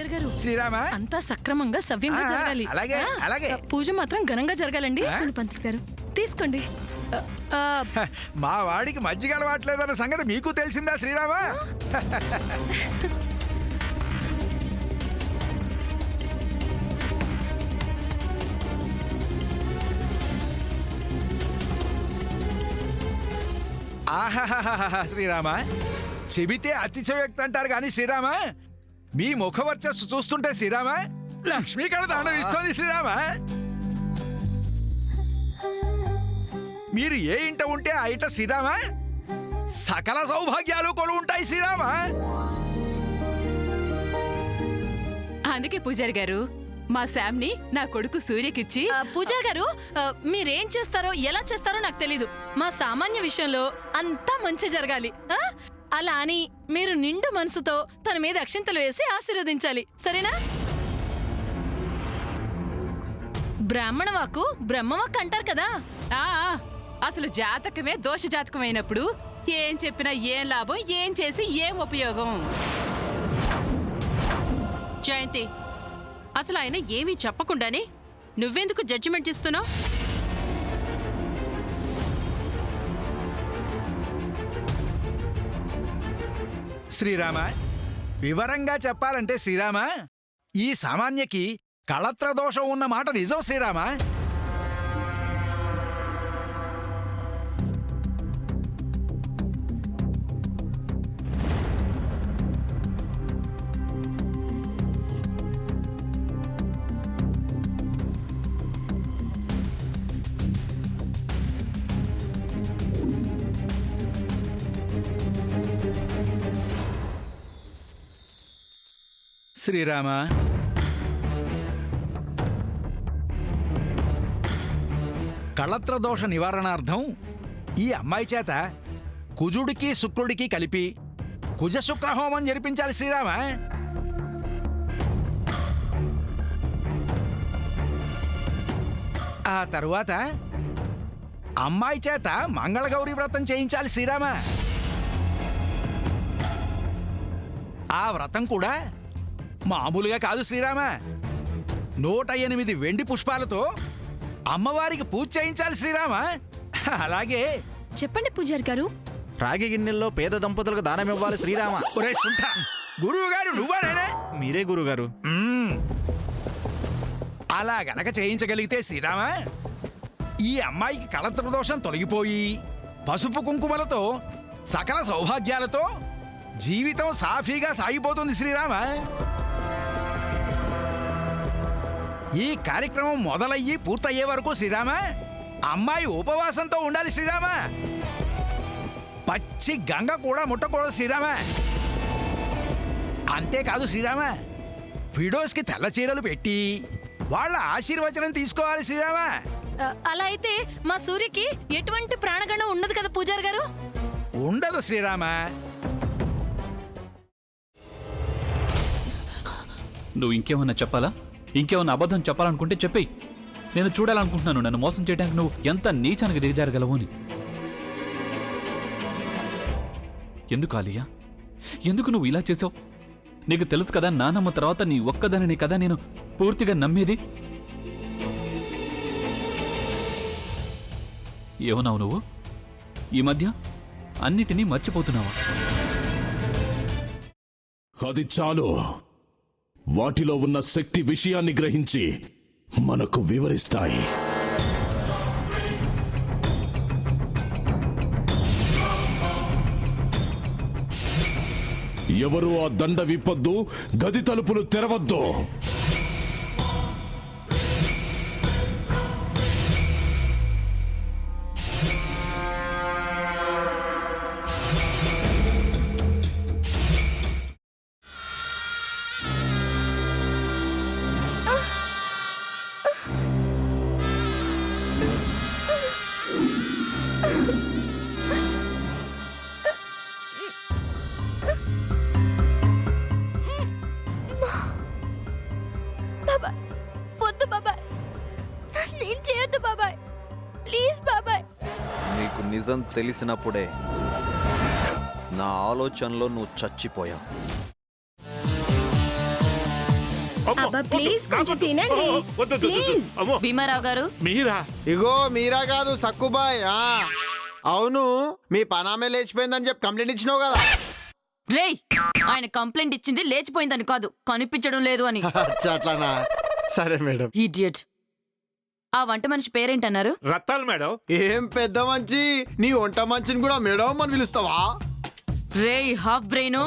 పూజారి గారు శ్రీరామా అంతా సక్రమంగా సవ్యంగా జరగాలి. అలాగే అలాగే. పూజ మాత్రం ఘనంగా జరగాలండి. పంతులు గారు తీసుకోండి. మా వాడికి మజ్జిగ అలవాట్లేదన్న సంగతి మీకు తెలిసిందా శ్రీరామా? ఆహాహాహా శ్రీరామా, చెబితే అతిశయోక్తి అంటారు కానీ శ్రీరామా, మీ ముఖవర్చస్సు చూస్తుంటే శ్రీరామా లక్ష్మీ కళ తాండవిస్తోంది శ్రీరామా. మీరు ఏ ఇంట ఉంటే ఆ ఇంట శ్రీరామా సకల సౌభాగ్యాలు కొలు ఉంటాయి శ్రీరామా. అందుకే పూజారి గారు మా శామ్ని నా కొడుకు సూర్యకిచ్చి. పూజారి గారు మీరేం చేస్తారో ఎలా చేస్తారో నాకు తెలీదు. మా సామాన్య విషయంలో అంతా మంచి జరగాలి. అలా అని మీరు నిండు మనసుతో తన మీద అక్షింతలు వేసి ఆశీర్వదించాలి, సరేనా? బ్రాహ్మణ వాక్కు బ్రహ్మవాక్కు అంటారు కదా. అసలు జాతకమే దోష జాతకం అయినప్పుడు ఏం చెప్పినా ఏం లాభం, ఏం చేసి ఏం ఉపయోగం? జయంతి, అసలు ఆయన ఏమీ చెప్పకుండానే నువ్వెందుకు జడ్జిమెంట్ ఇస్తున్నావు? శ్రీరామ, వివరంగా చెప్పాలంటే శ్రీరామ, ఈ సామాన్యకి కళత్ర దోషం ఉన్న మాట నిజం శ్రీరామ. శ్రీరామ, కళత్ర దోష నివారణార్థం ఈ అమ్మాయి చేత కుజుడికి శుక్రుడికి కలిపి కుజ శుక్రహోమం జరిపించాలి శ్రీరామ. ఆ తరువాత అమ్మాయి చేత మంగళగౌరి వ్రతం చేయించాలి శ్రీరామ. ఆ వ్రతం కూడా మామూలుగా కాదు శ్రీరామ, 108 వెండి పుష్పాలతో అమ్మవారికి పూజ చేయించాలి శ్రీరామ. అలాగే చెప్పండి పూజారి గారు. రాగి గిన్నెల్లో పేద దంపతులకు దానం ఇవ్వాలి శ్రీరామ. ఒరే సుంఠ, గురువు గారు నువ్వాడేనా? మీరే గురుగారు. అలా గనక చేయించగలిగితే శ్రీరామ, ఈ అమ్మాయికి కళత్ర దోషం తొలగిపోయి పసుపు కుంకుమలతో సకల సౌభాగ్యాలతో జీవితం సాఫీగా సాగిపోతుంది శ్రీరామ. ఈ కార్యక్రమం మొదలయ్యి పూర్తయ్యే వరకు శ్రీరామ అమ్మాయి ఉపవాసంతో ఉండాలి శ్రీరామ. పచ్చి గంగ కూడా ముట్టకూడదు శ్రీరామ. అంతేకాదు శ్రీరామ, విడోస్కి తెల్ల చీరలు పెట్టి వాళ్ళ ఆశీర్వచనం తీసుకోవాలి శ్రీరామ. అలా అయితే మా సూర్యకి ఎటువంటి ప్రాణగణం ఉండదు కదా పూజారి గారు? ఉండదు శ్రీరామ. నువ్వు ఇంకేమన్నా చెప్పాలా? ఇంకేమన్నా అబద్ధం చెప్పాలనుకుంటే చెప్పేయి. నేను చూడాలనుకుంటున్నాను నన్ను మోసం చేయడానికి నువ్వు ఎంత నీచానికి దిగజారగలవు అని. ఎందుకు ఆలియా, ఎందుకు నువ్వు ఇలా చేసావు? నీకు తెలుసు కదా నానమ్మ తర్వాత నీ ఒక్కదానిని కదా నేను పూర్తిగా నమ్మేది. ఏమన్నావు నువ్వు? ఈ మధ్య అన్నిటినీ మర్చిపోతున్నావా? అది చాలు. వాటిలో ఉన్న శక్తి విషయాన్ని గ్రహించి మనకు వివరిస్తాయి. ఎవరు ఆ దండ విప్పొద్దు, గది తలుపులు తెరవద్దు. నీకు నిజం తెలిసినప్పుడే నా ఆలోచనలో నువ్వు చచ్చిపోయావు. అబ్బా ప్లీజ్ కొంచెం తినండి ప్లీజ్. భీమారావు గారు మీరా? ఇగో మీరా కాదు సక్కుబాయ్. అవును, మీ పనామే లేచిపోయిందని చెప్పి కంప్లైంట్ ఇచ్చినావు కదా. రేయ్, ఆయన కంప్లైంట్ ఇచ్చింది లేచిపోయిందని కాదు, కనిపించడం లేదు అని. అట్లానా? సరే మేడం. ఇడియట్. ఆ వంట మనిషి పేరేంటన్నారు? రత్తాలు మేడం. ఏం పెద్ద మంచి, నీ వంట మంచిని కూడా మేడం అని పిలుస్తావా? రేయ్ హాఫ్ బ్రెయిన్,